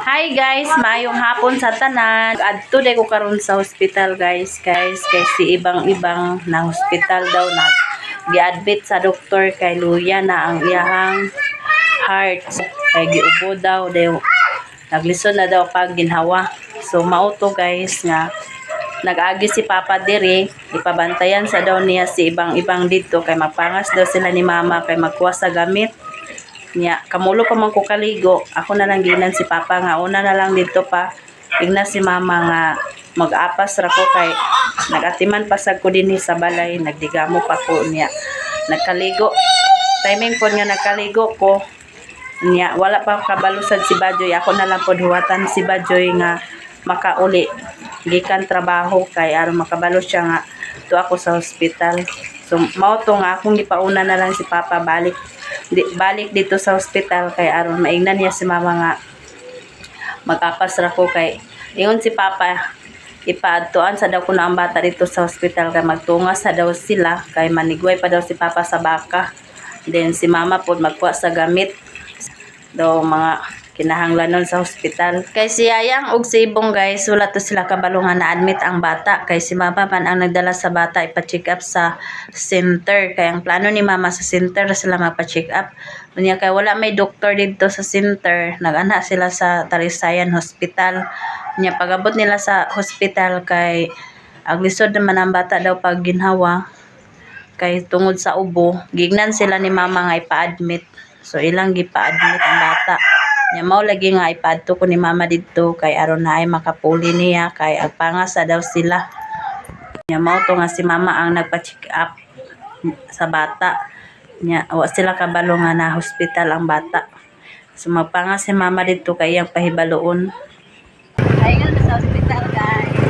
Hi guys, maayong hapon sa tanan. Adto day ko karon sa hospital guys. Kay si ibang-ibang na hospital daw na gi-admit sa doktor kay luya na ang iyahang heart. Kay giubo daw naglisod na daw pag ginhawa. So mao to guys nga nag-agi si Papa diri, ipabantayan sa daw niya si ibang-ibang dito kay mapangas daw sila ni Mama kay magkuha sa gamit. Nya kamulo pa man ko kaligo, ako na lang ginan si Papa nga una na lang dito pa igna si Mama nga mag-apas ra ko kay nagatiman pasag ko dinhi sa balay, nagdigamo pa ko niya. Nagkaligo timing po nga nagkaligo ko niya, wala pa kabalusad si Bajoy, ako na lang pod huwatan si Bajoy nga makauli gikan trabaho kay aron makabalo siya nga to ako sa hospital. So mao to nga akong gipauna na lang si Papa balik dito sa hospital kay aron maignan niya si Mama nga mag-apas ra ko kay ingon si Papa ipaadtuan sa daw ko na ang bata dito sa hospital kay magtungas sa daw sila kay manigway pa daw si Papa sa baka, then si Mama pod magkuha sa gamit daw mga kinahanglanon sa hospital. Kay si Yayang og si Ibong guys, wala to sila kabalungan na admit ang bata kay si Mama man ang nagdala sa bata ipa-check up sa center. Kay ang plano ni Mama sa center sila magpa-check up. Unya kay wala may doktor dito sa center, nag-ana sila sa Talisayan Hospital. Unya pagabot nila sa hospital kay ang lisod naman ang bata daw pag ginhawa kay tungod sa ubo, gignan sila ni Mama nga ipa-admit. So ilang gipa-admit ang bata. Nya mao lagi nga ipadto ko ni Mama didto kay aron na ay makapuli niya kay agpangasa daw sila. Nya mao to nga si Mama ang nagpa-check up sa bata. Nya wa sila kabalo nga na hospital ang bata. So magpangas si Mama didto kay iyang pahibaloon. Ay nga sa hospital guys.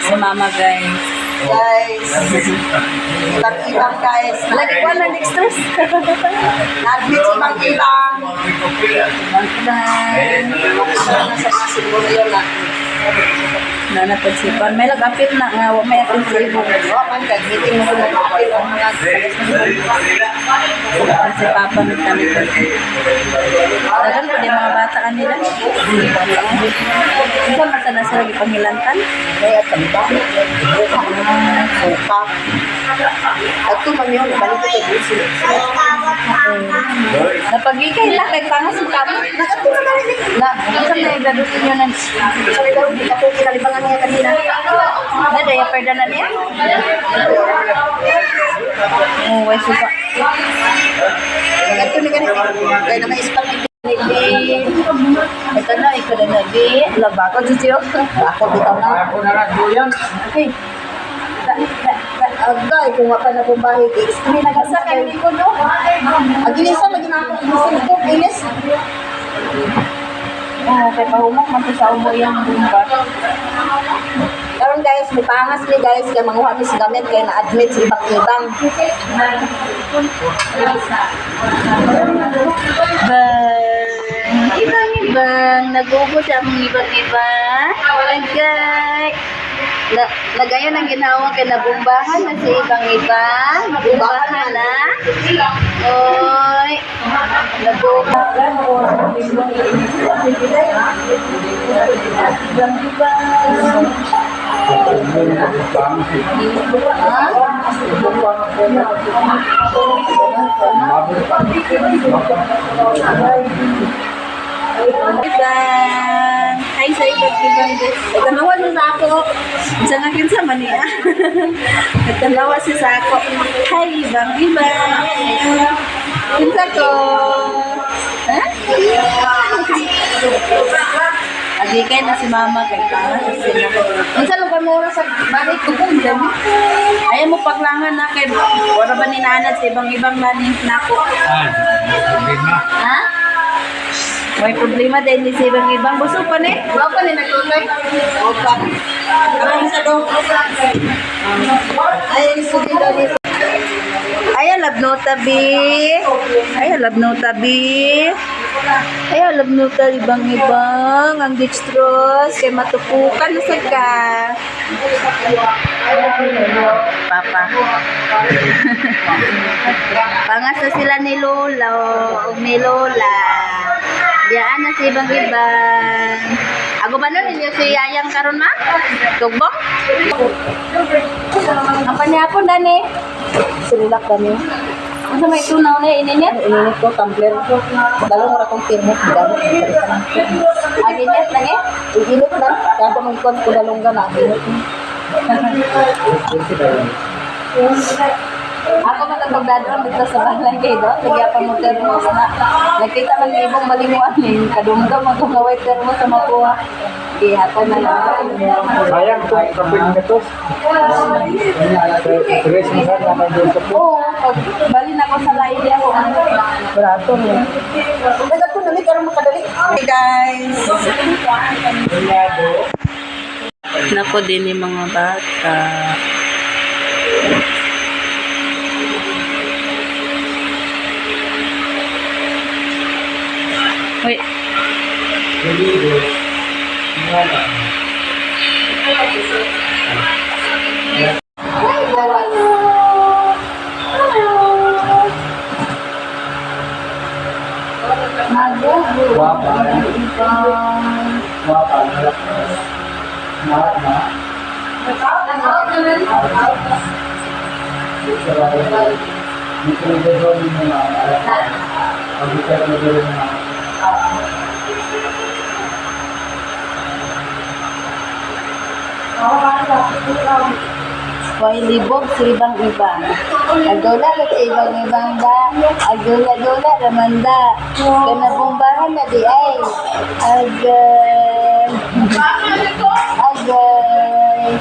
Si Mama guys. Ilang guys. Lagi ko na stress. Nag-meet si Mang Ilang. Sa mga siguro yun lang. Nanapod si Pan. May lagapit na nga. May atong sa ibo. Man, meeting mo na kapit ang mga Si Papa nagtamit. Dagan po din mga bata kanila. Ito masa na sila gipangilantan. may atamba. Suka. At ito man yun, balik ko kay Busi. Napagigay lang kay pangas mo kamo. Nakatula na rin. Saan na igadusin yun ng Sabi daw, di ka po kinalibangan niya kanina. na daya perda na niya? Oh, way suka. Ito ni ganito. Kaya na may spam Ito na, ikaw na nagi. Laba ko, Jujo. ako bitaw na. Okay. Agay, kung wapa na bumbahig. Hindi nagasa kayo ni Kuno. Agilisa, lagi na ako. Ilis ko, ilis. Oh, kay pahumok man to sa umo yung bumba. Karon guys, may pangas ni guys, kaya manguha ni si gamit, kaya na-admit si ibang-ibang. Ibang-ibang. Nagubod ang ibang-ibang. Lagay. Lagayon ang ginawa kay nabumbahan na si ibang-ibang. Nabumbahan na. Oy. Nabumbahan. Ibang-ibang. Ibang. Hi sa ibang-ibang guys. Tanawa niyo sa ako. Isa nga kinsa man niya. Tanawa siya sa ako. Hi ibang-ibang. Kinsa ko. Ha? Agikay na si mama kay para sa sila. Unsa lugar mo sa bahay ko kung dami. Ayaw mo paglangan na kay wala ba ninanad sa ibang-ibang lanin nako. Ha? May problema din ni sa ibang-ibang busog pa ni. Wa pa ni nagtutay. Opa. Karon sa do. Ay, sige daw ni. Ay, love no tabi. Ay, love no tabi. Ay, love no tabi ibang-ibang ang dextrose kay matupukan na sad ka. Papa. Pangas na sila ni Lolo o ni Lola. Diyaan na si ibang-ibang. Ako ba nun ninyo si Yayang karon ma? Tugbong? Apa niya po dani? Silak kami. Ano may tunaw na ininit? Ininit ko, tumbler ko. Dalawang ra kong pirmot. Aginit lagi? Iginit na. Kaya ko magkon ko dalawang gana. Iginit na. Ako matapagdadaan dito sa balay kayo doon. Nagya pa mo termos na. Nakita man ng ibang malimuan eh. Kadumdum ako nga white termos sa makuha. Ihatan na lang. Sayang kung kapit nito. Tres mo sa naman doon sa po. Oo, pag balin ako sa laili ako. Barato niya. Dagat ko dali, karon makadali. Hey guys! Nako din yung mga bata. Wait. Why libog sa ibang-ibang? Agdola at ibang-ibang ba? Agdola-dola ramanda. Kanabumbahan na di ay. Agay. Agay.